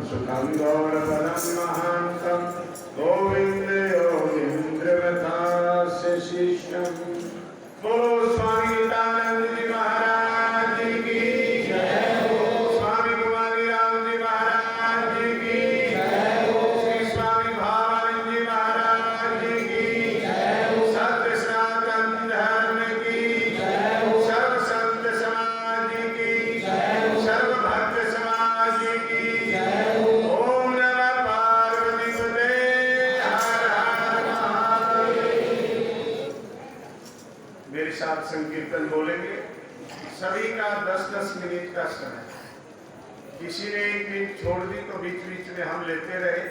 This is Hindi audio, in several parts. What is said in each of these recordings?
सुखं गौरवरं महान्तं गोविन्दे योगीन्द्रवतास्य शिष्यं। बोलो स्वामी नित्यानंद जी महाराज की जय हो। स्वामी कुमारी राम जी महाराज की जय हो। श्री स्वामी भावानंद जी महाराज की जय हो। सत्य सनातन धर्म की जय हो। सर्व संत समाज की जय हो। सर्व भक्त समाज की जय हो। ओम नमः पार्वती पते हर हर महादेव। मेरे साथ संकीर्तन बोलेंगे। सभी का 10-10 मिनट का समय। किसी ने 1 मिनट छोड़ दी तो बीच बीच में हम लेते रहे,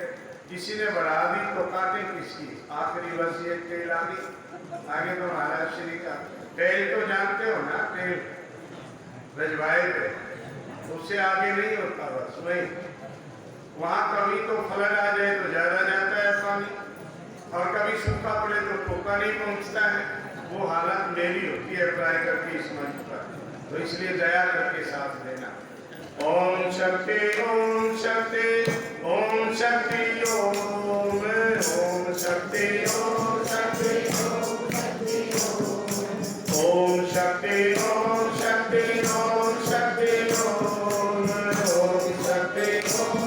किसी ने बढ़ा दी तो काटे किसकी। आखिरी बस ये टेल आगे आगे तो महाराज श्री का टेल तो जानते हो ना, टेल रजवाए पे उससे आगे नहीं होता, बस वही। वहाँ कभी तो फलन आ जाए तो ज्यादा जाता है पानी, और कभी सूखा पड़े तो पोका नहीं पहुँचता है। वो हालत मेरी होती है ट्राई करके इस मंच पर, तो इसलिए दया करके साथ देना। ओम शक्ति ओम शक्ति ओम शक्ति ओम ओम शक्ति ओम शक्ति ओम शक्ति ओम शक्ति ओम शक्ति ओम ओम शक्ति ओम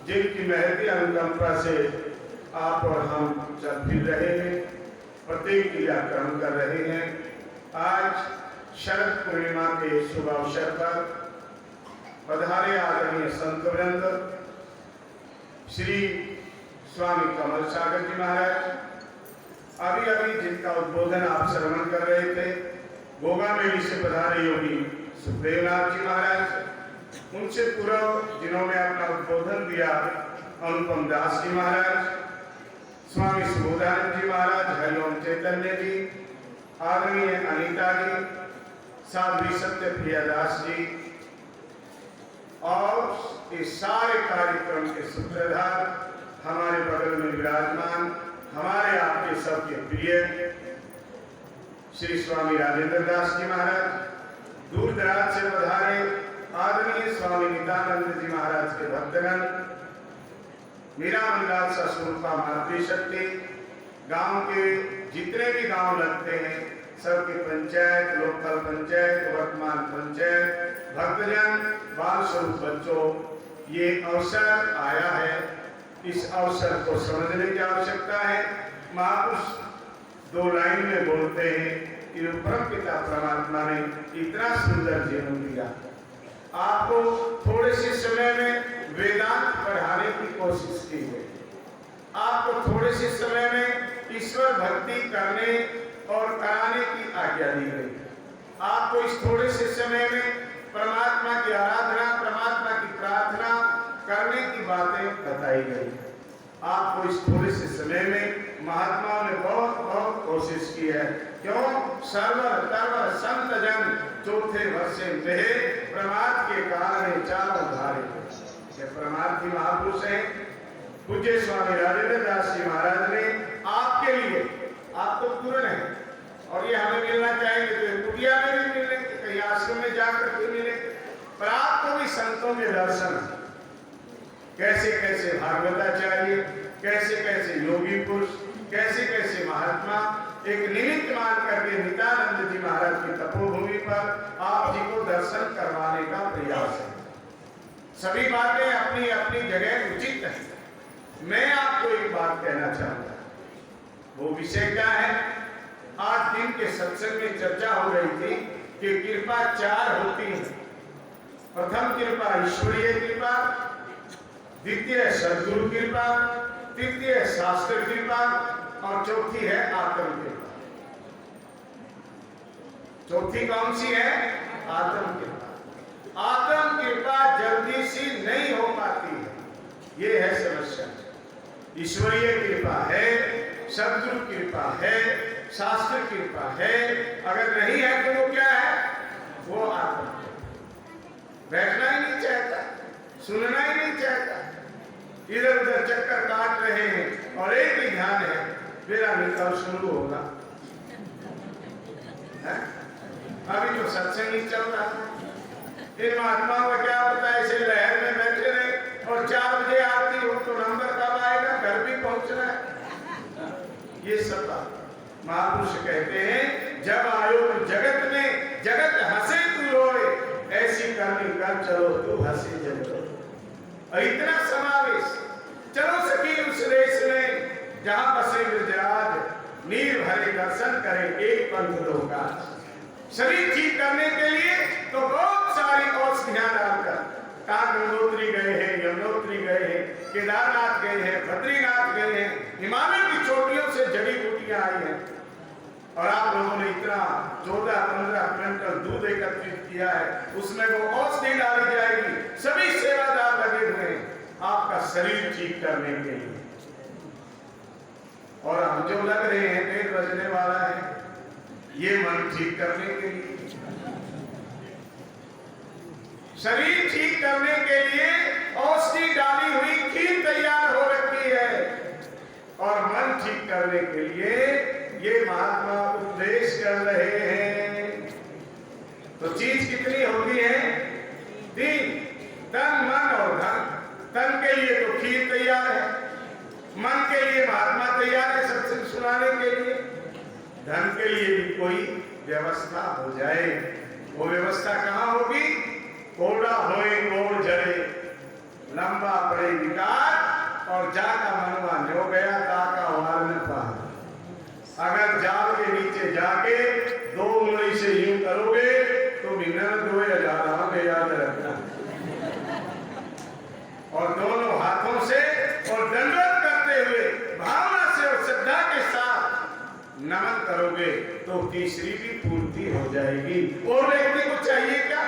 जिनकी महती अनुकंपा से आप और हम चल फिर रहे हैं, प्रत्येक क्रियाक्रम कर रहे हैं। आज शरद पूर्णिमा के शुभ अवसर पर पधारे आदरणीय संत वृंद श्री स्वामी कमल सागर जी महाराज, अभी अभी जिनका उद्बोधन आप श्रवण कर रहे थे, गोगा मेली से पधारे योगी सुखदेवनाथ जी महाराज, उनसे पूर्व जिन्होंने अपना उद्बोधन दिया अनुपम दास जी महाराज, स्वामी सुबोधानंद जी महाराज, हरिओम चैतन्य जी, आदरणीय अनीता जी, साध्वी सत्यप्रिया दास जी, और इस सारे कार्यक्रम के सूत्रधार हमारे बगल में विराजमान हमारे आपके सबके प्रिय श्री स्वामी राजेंद्र दास जी महाराज, दूर दराज से पधारे आदरणीय स्वामी नित्यानंद जी महाराज के भक्तगण, मीरा मंडल ससुरपा मातृशक्ति, गांव के जितने भी गांव लगते हैं सबके पंचायत, लोकल पंचायत, वर्तमान पंचायत, भक्तजन, बाल स्वरूप बच्चों, ये अवसर आया है। इस अवसर को समझने की आवश्यकता है। महापुरुष 2 लाइन में बोलते हैं कि परमपिता परमात्मा ने इतना सुंदर जीवन दिया, आपको थोड़े से समय में वेदांत पढ़ाने की कोशिश की है, आपको थोड़े से समय में ईश्वर भक्ति करने और कराने की आज्ञा दी गई, आपको इस थोड़े से समय में परमात्मा की आराधना, परमात्मा की प्रार्थना करने की बातें बताई गई। आपको इस थोड़े से समय में महात्माओं ने बहुत बहुत कोशिश की है। क्यों? सर्वर तरवर संत जन चौथे वर्षे में प्रमाद के कारण चारों धारे। ये प्रमाद की महापुरुष है पूज्य स्वामी राजेंद्र दास जी महाराज ने आपके लिए, आप तो पूर्ण है और ये हमें मिलना चाहेंगे तो कुटिया में भी मिलेंगे, कहीं आश्रम में जाकर के मिले, पर आपको भी संतों के दर्शन, कैसे कैसे भागवताचार्य, कैसे कैसे योगी पुरुष, कैसे कैसे महात्मा एक निमित्त मान करके नित्यानंद जी महाराज की तपोभूमि पर आप जी को दर्शन करवाने का प्रयास है। सभी बातें अपनी अपनी जगह उचित है। मैं आपको एक बात कहना चाहूंगा, वो विषय क्या है? आज दिन के सत्संग में चर्चा हो रही थी कि कृपा चार होती है। प्रथम कृपा ईश्वरीय कृपा, द्वितीय सद्गुरु कृपा, तृतीय शास्त्र कृपा और चौथी है आत्म कृपा। चौथी कौन सी है? आत्म कृपा। आत्म कृपा जल्दी सी नहीं हो पाती है, ये है समस्या। ईश्वरीय कृपा है, सद्गुरु कृपा है, शास्त्र कृपा है, अगर नहीं है तो वो क्या है? वो आत्म कृपा। बैठना ही नहीं चाहता, सुनना ही नहीं चाहता, इधर उधर चक्कर काट रहे हैं और एक ही ध्यान है, मेरा निकल शुरू होगा। अभी तो सत्संग ही चल रहा है। इन महात्माओं को क्या पता ऐसे लहर में बैठे रहे और 4 बजे आती हो तो नंबर कब आएगा, घर भी पहुंचना है। ये सब बात महापुरुष कहते हैं, जब आयो तो जगत में जगत हंसे तू रोए, ऐसी करनी कर चलो तू हंसे जगत। और इतना समावेश, चलो सखी उस रेस में जहां बसे विराज, नीर भरे दर्शन करें एक पंथ दो काज। शरीर ठीक करने के लिए तो बहुत सारी औषधियां डालकर, गंगोत्री गए हैं, यमुनोत्री गए हैं, केदारनाथ गए हैं, बद्रीनाथ गए हैं, हिमालय की चोटियों से जड़ी बूटियां आई हैं। और आप लोगों ने इतना 14-15 क्विंटल दूध एकत्रित किया है, उसमें वो औषधि डाली जाएगी। सभी सेवादार लगे हुए हैं आपका शरीर ठीक करने के लिए। और हम जो लग रहे हैं, पेट बजने वाला है, ये मन ठीक करने के लिए, शरीर ठीक करने के लिए औषधि डाली हुई खीर तैयार हो रखी है। और मन ठीक करने के लिए ये महात्मा उपदेश कर रहे हैं। तो चीज कितनी होती है? 3, तन, मन और धन। तन के लिए तो खीर तैयार है, मन के लिए महात्मा तैयार है सत्संग सुनाने के लिए, धन के लिए भी कोई व्यवस्था हो जाए। वो व्यवस्था कहाँ होगी? कोड़ा होए कोड़ जड़े, लंबा पड़े विकार और जाका मनवा न्यो गया ताका वार न पा। अगर जाल के नीचे जाके 2 उंगली से यूं करोगे तो मिनट 2000 में याद रखना, और दोनों हाथों से और दंडवत करते हुए भावना से और श्रद्धा के साथ नमन करोगे तो तीसरी भी पूर्ति हो जाएगी। और व्यक्ति को चाहिए क्या?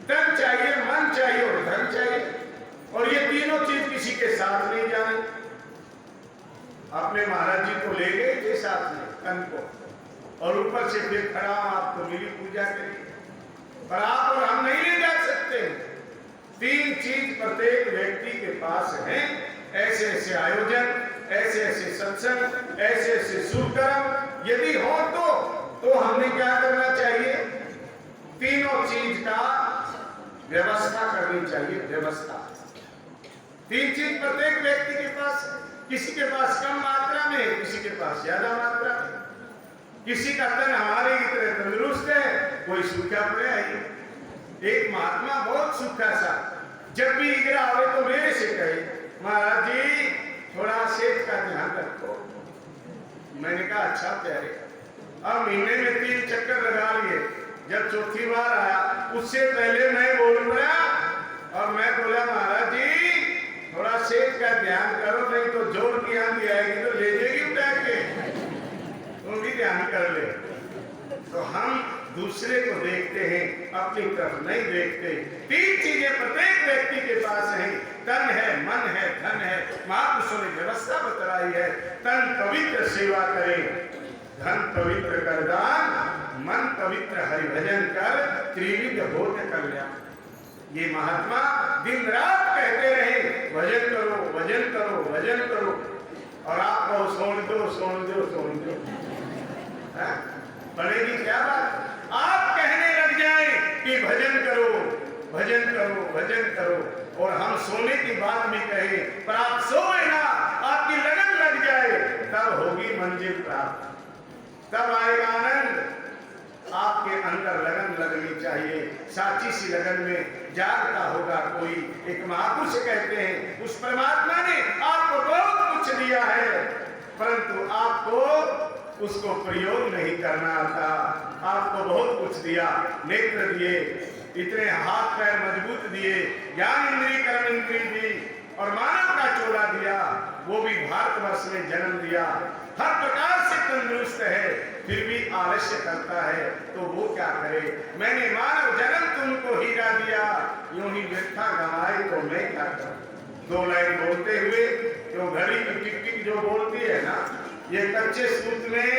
तन चाहिए, मन चाहिए और धन चाहिए। और ये तीनों चीज किसी के साथ नहीं जाने। अपने महाराज जी को ले गए थे साथ में, तन को, और ऊपर से फिर खड़ा आपको मिली पूजा के लिए, पर आप और हम नहीं ले जा सकते। 3 चीज प्रत्येक व्यक्ति के पास है। ऐसे ऐसे आयोजन, ऐसे ऐसे सत्संग, ऐसे ऐसे शुभ कर्म यदि हो तो हमने क्या करना चाहिए? तीनों चीज का व्यवस्था करनी चाहिए। व्यवस्था 3 चीज प्रत्येक व्यक्ति के पास है। किसी के पास कम मात्रा में, किसी के पास ज्यादा मात्रा में। किसी का तन हमारे की तरह तंदुरुस्त है, कोई सूखा पड़ा है। एक महात्मा बहुत सूखा सा, जब भी इगरा आवे तो मेरे से कहे, महाराज जी थोड़ा सेहत का ध्यान रखो। मैंने कहा अच्छा प्यारे। अब महीने में 3 चक्कर लगा लिए। जब चौथी बार आया, उससे पहले मैं बोल पड़ा और मैं बोला महाराज जी थोड़ा सेहत का ध्यान करो, नहीं तो जोर की आंधी आएगी तो ले जाएगी उठा के, तुम भी ध्यान कर ले। तो हम दूसरे को देखते हैं, अपनी तरफ नहीं देखते। 3 चीजें प्रत्येक व्यक्ति के पास हैं। तन है, मन है, धन है। महापुरुषों ने व्यवस्था बतलाई है। तन पवित्र सेवा करें, धन पवित्र कर दान, मन पवित्र हरिभजन कर, त्रिविध होत कल्याण। ये महात्मा दिन रात कहते रहे, भजन करो, भजन करो, भजन करो, और आप कहो सोन दो, सोन दो, सोन दो। बनेगी क्या बात? आप कहने लग जाएं कि भजन करो, भजन करो, भजन करो, और हम सोने की बात भी कहें, पर आप सोए ना, आपकी लगन लग जाए, तब होगी मंजिल प्राप्त, तब आएगा आनंद। आपके अंदर लगन लगनी चाहिए, साची सी लगन में जागता होगा कोई। एक महापुरुष कहते हैं, उस परमात्मा ने आपको बहुत कुछ दिया है, परंतु आपको उसको प्रयोग नहीं करना आता। आपको बहुत कुछ दिया, नेत्र दिए, इतने हाथ पैर मजबूत दिए, ज्ञान इंद्रिय कर्म इंद्रिय दी, और मानव का चोला दिया, वो भी भारतवर्ष में जन्म दिया, हर प्रकार से तंदुरुस्त है, फिर भी आलस्य करता है, तो वो क्या करे। मैंने मानव जन्म तुमको हीरा दिया, यूं ही व्यर्था गंवाए तो मैं क्या करूं। दो लाइन बोलते हुए, जो घड़ी की टिक टिक जो बोलती है ना, ये कच्चे सूत में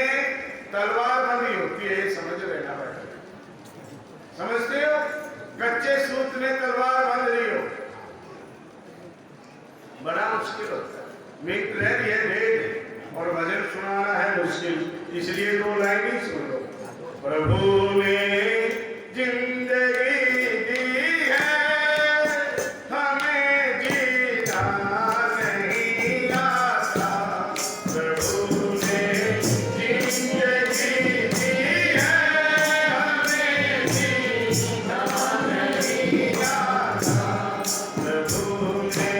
तलवार बंधी होती है, ये समझ लेना भाई, समझते हो। कच्चे सूत में तलवार बंध रही हो, बड़ा मुश्किल होता है। मित्र है, ये भेद और भजन सुनाना है मुश्किल, इसलिए दो लाइन ही सुन लो। प्रभु ने जिंदगी दी है, हमें जीना नहीं आता। प्रभु ने जिंदगी दी है, हमें जीना नहीं आता। प्रभु ने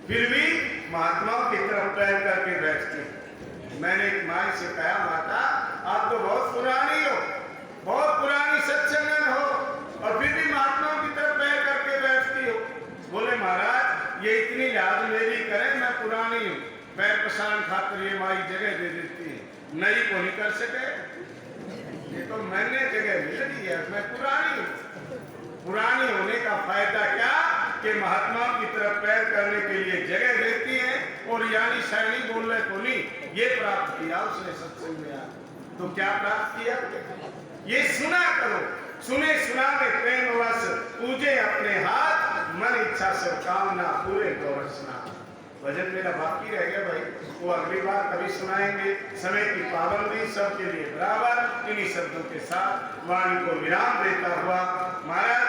फिर भी महात्माओं की तरफ पैर करके बैठती। मैंने एक माँ से कहा, माता आप तो बहुत पुरानी हो, बहुत पुरानी सत्संगन हो, और फिर भी महात्माओं की तरफ पैर करके बैठती हो। बोले महाराज ये इतनी याद मेरी करें, मैं पुरानी हूँ, पैर पसान खातिर ये माई जगह दे देती है, नई को नहीं कर सके, ये तो मैंने जगह मिल रही है, मैं पुरानी हूँ। पुरानी होने का फायदा क्या कि महात्माओं की तरफ पैर करने के लिए जगह देती है, और यानी शैली बोलने को नहीं, ये प्राप्त किया उसने सत्संग में आकर। तो क्या प्राप्त किया, ये सुना करो, सुने सुना के प्रेम वश पूजे अपने हाथ, मन इच्छा सब कामना पूरे गौरसना। भजन मेरा बाकी रह गया भाई, वो अगली बार कभी सुनाएंगे। समय की पाबंदी सबके लिए बराबर, इन्हीं शब्दों के साथ वाणी को विराम देता हुआ महाराज